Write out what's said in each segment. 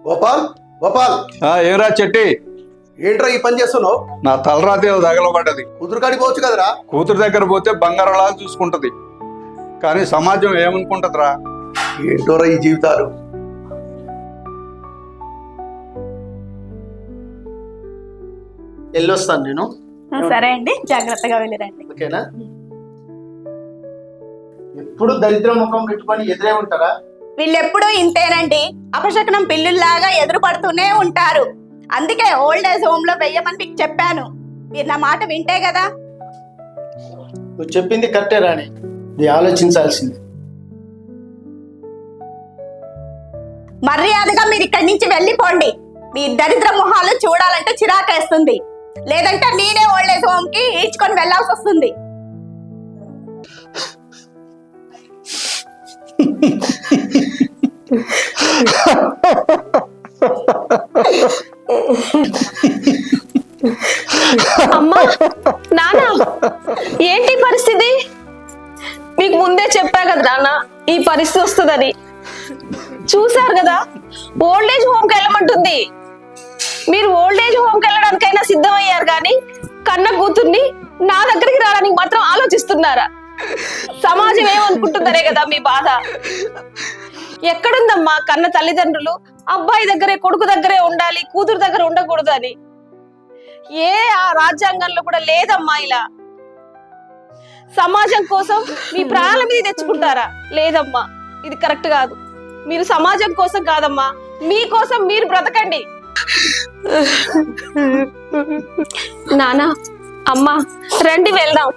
గోపాల్ గోపాల్ ఏరా చెట్టి, ఏంట్రా ఈ పని చేస్తున్నావు? నా తలరాతి తగలబడ్డది. కుదురు కాడికి పోవచ్చు కదరా. కూతురు దగ్గర పోతే బంగారంలా చూసుకుంటది, కానీ సమాజం ఏమనుకుంటదిరా? ఏంటోరా ఈ జీవితాలు. వెళ్ళొస్తాను నేను. సరే అండి, జాగ్రత్తగా వెళ్ళిరండి. ఓకేనా? ఎప్పుడు దరిద్ర ముఖం పెట్టుకొని ఎదురే ఉంటారా? వీళ్ళెప్పుడు ఇంతేనండి, అపశకనం పిల్లుల్లాగా ఎదురు పడుతూనే ఉంటారు. అందుకే ఓల్డ్ ఏజ్ హోమ్ లో వెయ్యమని మీకు చెప్పాను. మీరు నా మాట వింటే కదా. నువ్వు చెప్పింది కరెక్టే రాణి, ఇది ఆలోచించాల్సింది. మర్యాదగా మీరు ఇక్కడి నుంచి వెళ్ళిపోండి. మీ దరిద్ర మొహాలు చూడాలంటే చిరాకేస్తుంది. లేదంటే నేనే ఓల్డ్ ఏజ్ హోమ్ కి ఈడ్చుకొని వెళ్ళాల్సి వస్తుంది. అమ్మా, నాన్న, ఏంటి పరిస్థితి? మీకు ముందే చెప్పా కదా నాన్న, ఈ పరిస్థితి వస్తుందని. చూసారు కదా, ఓల్డ్ ఏజ్ హోమ్కి వెళ్ళమంటుంది. మీరు ఓల్డ్ ఏజ్ హోమ్కి వెళ్ళడానికైనా సిద్ధమయ్యారు, కానీ కన్న కూతుర్ని నా దగ్గరికి రావడానికి మాత్రం ఆలోచిస్తున్నారా? సమాజం ఏమనుకుంటుందనే కదా మీ బాధ. ఎక్కడుందమ్మా కన్న తల్లిదండ్రులు అబ్బాయి దగ్గరే, కొడుకు దగ్గరే ఉండాలి, కూతురు దగ్గర ఉండకూడదు అని? ఏ ఆ రాజ్యాంగంలో కూడా లేదమ్మా ఇలా. సమాజం కోసం మీ ప్రాణాల మీద తెచ్చుకుంటారా? లేదమ్మా, ఇది కరెక్ట్ కాదు. మీరు సమాజం కోసం కాదమ్మా, మీకోసం మీరు బ్రతకండి. నానా, అమ్మా, రండి వెళ్దాం.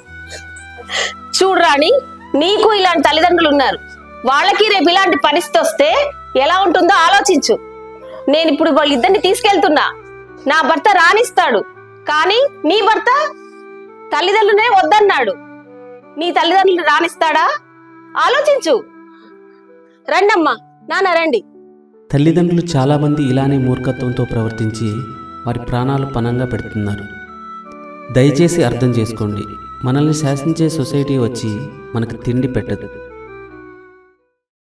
చూడరాని, నీకు ఇలాంటి తల్లిదండ్రులు ఉన్నారు. వాళ్ళకి రేపు ఇలాంటి పరిస్థితి వస్తే ఎలా ఉంటుందో ఆలోచించు. నేను ఇప్పుడు వాళ్ళిద్దరిని తీసుకెళ్తున్నా. నా భర్త రానిస్తాడు, కానీ నీ భర్త తల్లిదండ్రులనే వద్దన్నాడు. నీ తల్లిదండ్రులు రానిస్తాడా? ఆలోచించు. రండమ్మా, నాన్న రండి. తల్లిదండ్రులు చాలామంది ఇలానే మూర్ఖత్వంతో ప్రవర్తించి వారి ప్రాణాలు పణంగా పెడుతున్నారు. దయచేసి అర్థం చేసుకోండి. మనల్ని శాసించే సొసైటీ వచ్చి మనకు తిండి పెట్టదు.